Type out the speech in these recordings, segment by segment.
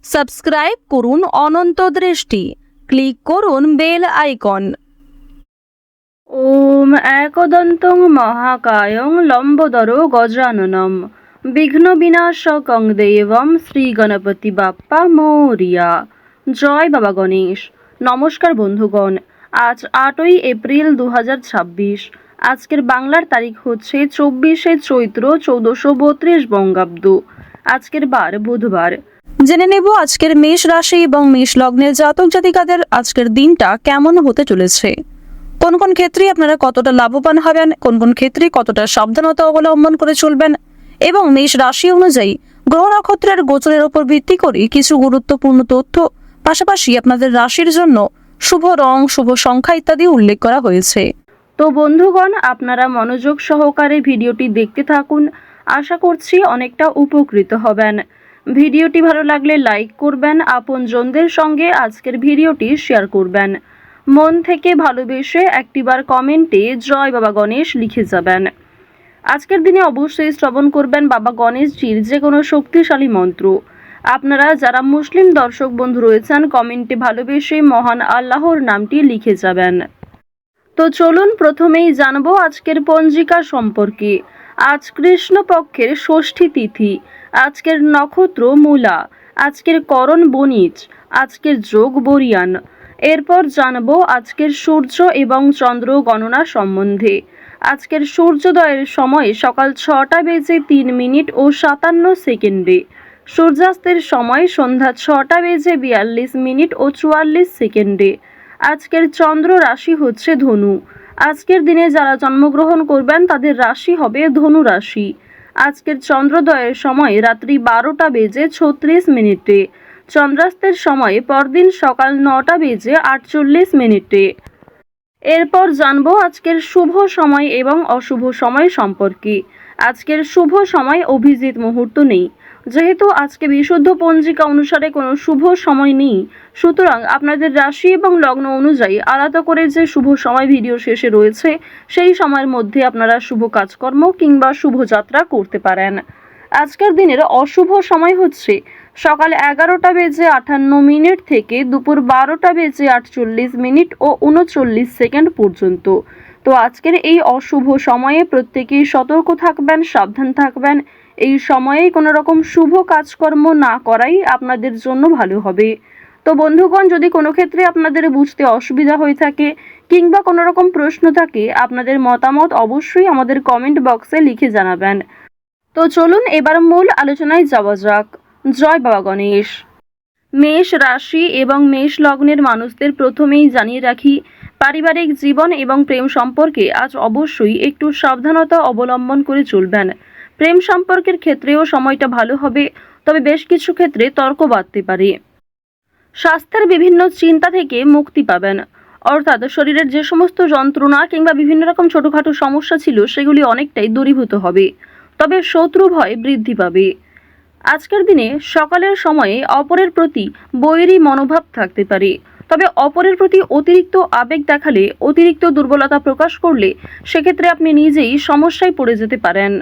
Subscribe করুন অনন্ত দৃষ্টি, click করুন বেল আইকন। ওম একদন্তং মহাকায়ং লম্বোদরো গজাননম বিঘ্ন বিনাশকং দেবম শ্রী গণপতি বাপ্পা মোরিয়া। জয় বাবা গণেশ। নমস্কার বন্ধুগণ, আজ 8ই এপ্রিল 2026। আজকের বাংলার তারিখ হচ্ছে 24শে চৈত্র 1432 বঙ্গাব্দ। আজকের বার বুধবার। জেনে নেব আজকের মেষ রাশি এবং মেষ লগ্নের জাতক জাতিকাদের আজকের দিনটা কেমন হতে চলেছে। কোন কোন ক্ষেত্রে আপনারা কতটা লাভবান হবেন, কোন কোন ক্ষেত্রে কতটা সাবধানতা অবলম্বন করে চলবেন, এবং মেষ রাশি অনুযায়ী গ্রহ নক্ষত্রের গোচরের উপর ভিত্তি করে কিছু গুরুত্বপূর্ণ তথ্য, পাশাপাশি আপনাদের রাশির জন্য শুভ রং, শুভ সংখ্যা ইত্যাদি উল্লেখ করা হয়েছে। তো বন্ধুগণ, আপনারা মনোযোগ সহকারে ভিডিওটি দেখতে থাকুন। আশা করছি অনেকটা উপকৃত হবেন। ভিডিওটি ভালো লাগলে লাইক করবেন, আপনজনদের সঙ্গে আজকের ভিডিওটি শেয়ার করবেন। মন থেকে ভালোবেসে একটিবার কমেন্টে জয় বাবা গণেশ লিখে যাবেন। আজকের দিনে অবশ্যই শ্রবণ করবেন বাবা গণেশজির যে কোনো শক্তিশালী মন্ত্র। আপনারা যারা মুসলিম দর্শক বন্ধু রয়েছেন, কমেন্টে ভালোবেসে মহান আল্লাহর নামটি লিখে যাবেন। তো চলুন প্রথমেই জানবো আজকের পঞ্জিকা সম্পর্কে। আজ কৃষ্ণপক্ষের ষষ্ঠী তিথি, আজকের নক্ষত্র মূলা, আজকের করণ বণিজ, আজকের যোগ বরিয়ান। এরপর জানবো আজকের সূর্য এবং চন্দ্র গণনা সম্বন্ধে। আজকের সূর্যোদয়ের সময় সকাল 6টা বেজে 3 মিনিট ও 57 সেকেন্ডে। সূর্যাস্তের সময় সন্ধ্যা 6টা বেজে 42 মিনিট ও 44 সেকেন্ডে। আজকের চন্দ্র রাশি হচ্ছে ধনু। আজকের দিনে যারা জন্মগ্রহণ করবেন তাদের রাশি হবে ধনু রাশি। আজকের চন্দ্রোদয়ের সময় রাত্রি 12টা বেজে 36 মিনিটে। চন্দ্রাস্তের সময় পরদিন সকাল 9টা বেজে 48 মিনিটে। এরপর জানবো আজকের শুভ সময় এবং অশুভ সময় সম্পর্কে। আজকের শুভ সময় অভিজিৎ মুহূর্ত নেই। যেহেতু আজকে বিশুদ্ধ পঞ্জিকা অনুসারে কোনো শুভ সময় নেই, সুতরাং আপনাদের রাশি এবং লগ্ন অনুযায়ী আলাদা করে যে শুভ সময় ভিডিও শেষে রয়েছে, সেই সময়ের মধ্যে আপনারা শুভ কাজকর্ম কিংবা শুভযাত্রা করতে পারেন। আজকের দিনের অশুভ সময় হচ্ছে সকাল 11টা বেজে 58 মিনিট থেকে দুপুর 12টা বেজে 48 মিনিট ও 39 সেকেন্ড পর্যন্ত। তো আজকের এই অশুভ সময়ে প্রত্যেকেই সতর্ক থাকবেন, সাবধান থাকবেন। এই সময়ে কোনো রকম শুভ কাজকর্ম না করাই আপনাদের জন্য ভালো হবে। তো বন্ধুগণ, যদি কোনো ক্ষেত্রে আপনাদের বুঝতে অসুবিধা হয়ে থাকে কিংবা কোনো রকম প্রশ্ন থাকে, আপনাদের মতামত অবশ্যই আমাদের কমেন্ট বক্সে লিখে জানাবেন। তো চলুন এবার মূল আলোচনায় যাওয়া যাক। জয় বাবা গণেশ। মেষ রাশি এবং মেষ লগ্নের মানুষদের প্রথমেই জানিয়ে রাখি, পারিবারিক জীবন এবং প্রেম সম্পর্কে আজ অবশ্যই একটু সাবধানতা অবলম্বন করে চলবেন। প্রেম সম্পর্কের ক্ষেত্রেও সময়টা ভালো হবে, তবে বেশ কিছু ক্ষেত্রে তর্ক বাড়তে পারে। স্বাস্থ্যের বিভিন্ন চিন্তা থেকে মুক্তি পাবেন, অর্থাৎ শরীরের যে সমস্ত যন্ত্রণা কিংবা বিভিন্ন রকম ছোটখাটো সমস্যা ছিল সেগুলি অনেকটাই দূরীভূত হবে, তবে শত্রু ভয় বৃদ্ধি পাবে। আজকের দিনে সকালের সময়ে অপরের প্রতি বৈরী মনোভাব থাকতে পারে, তবে অপরের প্রতি অতিরিক্ত আবেগ দেখালে, অতিরিক্ত দুর্বলতা প্রকাশ করলে সেক্ষেত্রে আপনি নিজেই সমস্যায় পড়ে যেতে পারেন।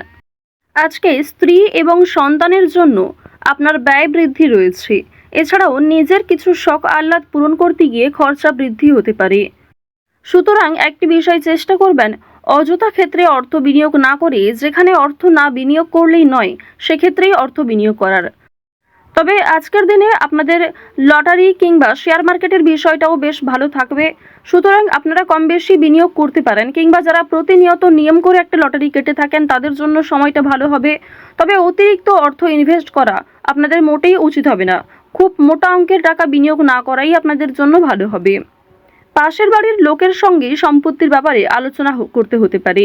আজকে স্ত্রী এবং সন্তানের জন্য আপনার ব্যয় বৃদ্ধি রয়েছে। এছাড়াও নিজের কিছু শখ আহ্লাদ পূরণ করতে গিয়ে খরচা বৃদ্ধি হতে পারে। সুতরাং একটি বিষয় চেষ্টা করবেন, অযথা ক্ষেত্রে অর্থ বিনিয়োগ না করে যেখানে অর্থ না বিনিয়োগ করলেই নয় সেক্ষেত্রেই অর্থ বিনিয়োগ করার। তবে আজকের দিনে আপনাদের লটারি কিংবা শেয়ার মার্কেটের বিষয়টাও বেশ ভালো থাকবে, সুতরাং আপনারা কম বেশি বিনিয়োগ করতে পারেন, কিংবা যারা প্রতিনিয়ত নিয়ম করে একটা লটারি কেটে থাকেন তাদের জন্য সময়টা ভালো হবে। তবে অতিরিক্ত অর্থ ইনভেস্ট করা আপনাদের মোটেই উচিত হবে না। খুব মোটা অঙ্কের টাকা বিনিয়োগ না করাই আপনাদের জন্য ভালো হবে। পাশের বাড়ির লোকের সঙ্গে সম্পত্তির ব্যাপারে আলোচনা করতে হতে পারে।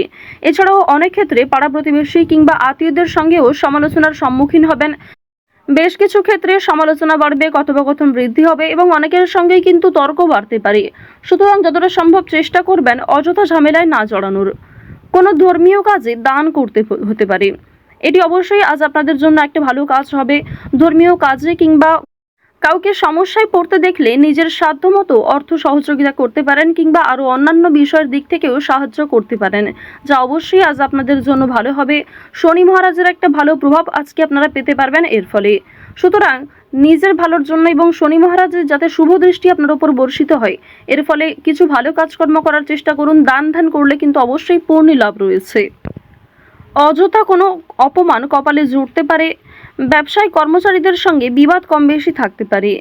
এছাড়াও অনেক ক্ষেত্রে পাড়া প্রতিবেশী কিংবা আত্মীয়দের সঙ্গেও সমালোচনার সম্মুখীন হবেন। বেশ কিছু ক্ষেত্রে সমালোচনা বাড়বে, কথোপকথন বৃদ্ধি হবে এবং অনেকের সঙ্গেই কিন্তু তর্ক বাড়তে পারে। সুতরাং যতটা সম্ভব চেষ্টা করবেন অযথা ঝামেলায় না জড়ানোর। কোনো ধর্মীয় কাজে দান করতে হতে পারে। এটি অবশ্যই আজ আপনাদের জন্য একটা ভালো কাজ হবে। ধর্মীয় কাজে কিংবা কাউকে সমস্যায় পড়তে দেখলে নিজের সাধ্যমতো অর্থ সহযোগিতা করতে পারেন, কিংবা আরও অন্যান্য বিষয়ের দিক থেকেও সাহায্য করতে পারেন, যা অবশ্যই আজ আপনাদের জন্য ভালো হবে। শনি মহারাজের একটা ভালো প্রভাব আজকে আপনারা পেতে পারবেন এর ফলে। সুতরাং নিজের ভালোর জন্য এবং শনি মহারাজের যাতে শুভ দৃষ্টি আপনার উপর বর্ষিত হয়, এর ফলে কিছু ভালো কাজকর্ম করার চেষ্টা করুন। দান ধ্যান করলে কিন্তু অবশ্যই পূর্ণ লাভ রয়েছে। অযথা কোনো অপমান কপালে জুটতে পারে। ব্যবসায় কর্মচারীদের সঙ্গে বিবাদ কম বেশি থাকতে পারে।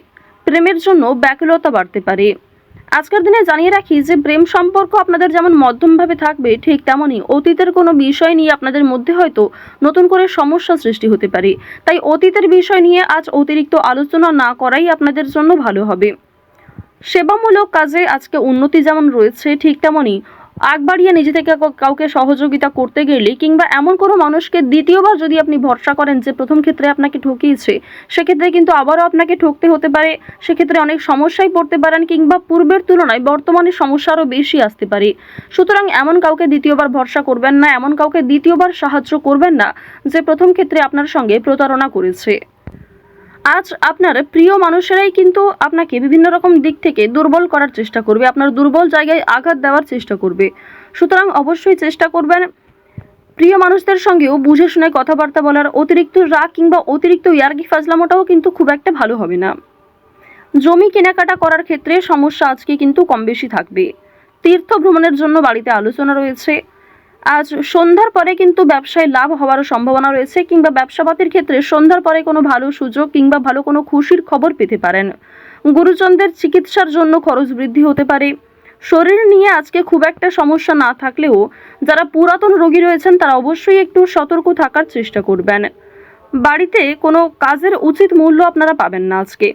প্রেমের জন্য ব্যাকুলতা বাড়তে পারে। আজকের দিনে জানিয়ে রাখি যে প্রেম সম্পর্ক আপনাদের যেমন মধ্যমভাবে থাকবে, ঠিক তেমনই অতীতের কোনো বিষয় নিয়ে আপনাদের মধ্যে হয়তো নতুন করে সমস্যা সৃষ্টি হতে পারে। তাই অতীতের বিষয় নিয়ে আজ অতিরিক্ত আলোচনা না করাই আপনাদের জন্য ভালো হবে। সেবামূলক কাজে আজকে উন্নতি যেমন রয়েছে, ঠিক তেমনই আগ বাড়িয়ে নিজে থেকে কাউকে সহযোগিতা করতে গেলে কিংবা এমন কোনো মানুষকে দ্বিতীয়বার যদি আপনি ভরসা করেন যে প্রথম ক্ষেত্রে আপনাকে ঠকিয়েছে, সেক্ষেত্রে কিন্তু আবারও আপনাকে ঠকতে হতে পারে। সেক্ষেত্রে অনেক সমস্যায় পড়তে পারেন কিংবা পূর্বের তুলনায় বর্তমানে সমস্যা আরও বেশি আসতে পারে। সুতরাং এমন কাউকে দ্বিতীয়বার ভরসা করবেন না, এমন কাউকে দ্বিতীয়বার সাহায্য করবেন না যে প্রথম ক্ষেত্রে আপনার সঙ্গে প্রতারণা করেছে। আজ আপনার প্রিয় মানুষেরাই কিন্তু আপনাকে বিভিন্ন রকম দিক থেকে দুর্বল করার চেষ্টা করবে, আপনার দুর্বল জায়গায় আঘাত দেওয়ার চেষ্টা করবে। সুতরাং অবশ্যই চেষ্টা করবেন প্রিয় মানুষদের সঙ্গেও বুঝে শুনে কথাবার্তা বলার। অতিরিক্ত রাগ কিংবা অতিরিক্ত ইয়ার্কি ফাজলামোটাও কিন্তু খুব একটা ভালো হবে না। জমি কেনাকাটা করার ক্ষেত্রে সমস্যা আজকে কিন্তু কম বেশি থাকবে। তীর্থ ভ্রমণের জন্য বাড়িতে আলোচনা রয়েছে। আজ সন্ধ্যার পরে কিন্তু ব্যবসায় লাভ হওয়ার সম্ভাবনা রয়েছে কিংবা ব্যবসাপাতির ক্ষেত্রে সন্ধ্যার পরে কোনো ভালো সুযোগ কিংবা ভালো কোনো খুশির খবর পেতে পারেন। গুরুজনদের চিকিৎসার জন্য খরচ বৃদ্ধি হতে পারে। শরীর নিয়ে আজকে খুব একটা সমস্যা না থাকলেও যারা পুরাতন রোগী রয়েছেন তারা অবশ্যই একটু সতর্ক থাকার চেষ্টা করবেন। বাড়িতে কোনো কাজের উচিত মূল্য আপনারা পাবেন না আজকে।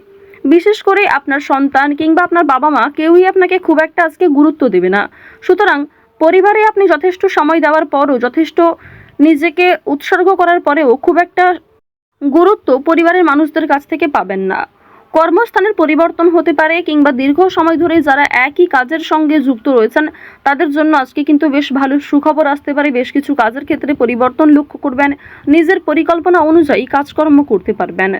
বিশেষ করে আপনার সন্তান কিংবা আপনার বাবা মা কেউই আপনাকে খুব একটা আজকে গুরুত্ব দেবে না। সুতরাং পরিবারে আপনি যথেষ্ট সময় দেওয়ার পরও, যথেষ্ট নিজেকে উৎসর্গ করার পরেও খুব একটা গুরুত্ব পরিবারের মানুষদের কাছ থেকে পাবেন না। কর্মস্থানের পরিবর্তন হতে পারে কিংবা দীর্ঘ সময় ধরে যারা একই কাজের সঙ্গে যুক্ত রয়েছেন তাদের জন্য আজকে কিন্তু বেশ ভালো সুখবর আসতে পারে। বেশ কিছু কাজের ক্ষেত্রে পরিবর্তন লক্ষ্য করবেন। নিজের পরিকল্পনা অনুযায়ী কাজকর্ম করতে পারবেন।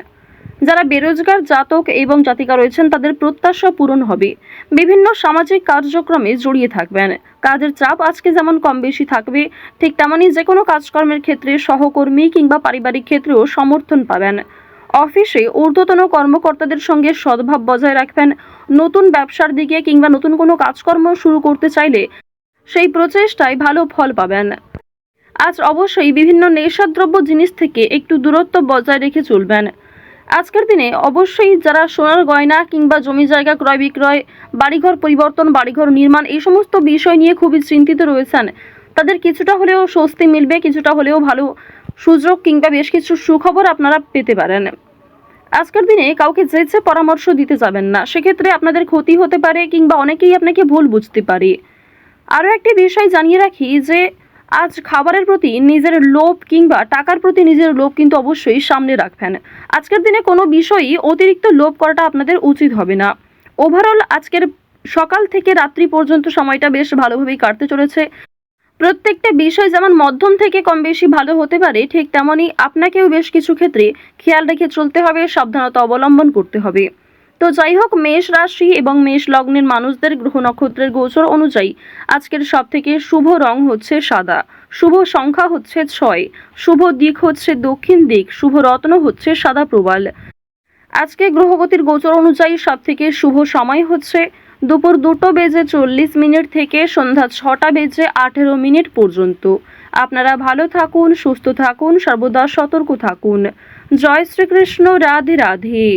যারা বেরোজগার জাতক এবং জাতিকা রয়েছেন তাদের প্রত্যাশা পূরণ হবে। বিভিন্ন সামাজিক কার্যক্রমে জড়িয়ে থাকবেন। কাজের চাপ আজকে যেমন কম বেশি থাকবে, ঠিক তেমনই যে কোনো কাজকর্মের ক্ষেত্রে সহকর্মী কিংবা পারিবারিক ক্ষেত্রেও সমর্থন পাবেন। অফিসে ঊর্ধ্বতন কর্মকর্তাদের সঙ্গে সদ্ভাব বজায় রাখবেন। নতুন ব্যবসার দিকে কিংবা নতুন কোনো কাজকর্ম শুরু করতে চাইলে সেই প্রচেষ্টায় ভালো ফল পাবেন। আজ অবশ্যই বিভিন্ন নেশাদ্রব্য জিনিস থেকে একটু দূরত্ব বজায় রেখে চলবেন। আজকের দিনে অবশ্যই যারা সোনার গয়না কিংবা জমি জায়গা ক্রয় বিক্রয়, বাড়িঘর পরিবর্তন, বাড়িঘর নির্মাণ এই সমস্ত বিষয় নিয়ে খুবই চিন্তিত রয়েছেন, তাদের কিছুটা হলেও স্বস্তি মিলবে, কিছুটা হলেও ভালো সুযোগ কিংবা বেশ কিছু সুখবর আপনারা পেতে পারেন। আজকের দিনে কাউকে যেচে পরামর্শ দিতে যাবেন না, সেক্ষেত্রে আপনাদের ক্ষতি হতে পারে কিংবা অনেকেই আপনাকে ভুল বুঝতে পারে। আরও একটি বিষয় জানিয়ে রাখি যে আজ খাবারের প্রতি নিজের লোভ কিংবা টাকার প্রতি নিজের লোভ কিন্তু অবশ্যই সামনে রাখবেন। আজকের দিনে কোনো বিষয়ই অতিরিক্ত লোভ করাটা আপনাদের উচিত হবে না। ওভারঅল আজকের সকাল থেকে রাত্রি পর্যন্ত সময়টা বেশ ভালোভাবেই কাটতে চলেছে। প্রত্যেকটা বিষয় যেমন মধ্যম থেকে কম বেশি ভালো হতে পারে, ঠিক তেমনই আপনাকেও বেশ কিছু ক্ষেত্রে খেয়াল রেখে চলতে হবে, সাবধানতা অবলম্বন করতে হবে। তো যাই হোক, মেষ রাশি এবং মেষ লগ্নের মানুষদের গ্রহ নক্ষত্রের গোচর অনুযায়ী আজকের সবথেকে শুভ রং হচ্ছে সাদা, শুভ সংখ্যা হচ্ছে 6, শুভ দিক হচ্ছে দক্ষিণ দিক, শুভ রত্ন হচ্ছে সাদা প্রবাল। আজকে গ্রহগতির গোচর অনুযায়ী সবথেকে শুভ সময় হচ্ছে দুপুর 2:40 থেকে সন্ধ্যা 6:18 পর্যন্ত। আপনারা ভালো থাকুন, সুস্থ থাকুন, সর্বদা সতর্ক থাকুন। জয় শ্রীকৃষ্ণ। রাধে রাধে।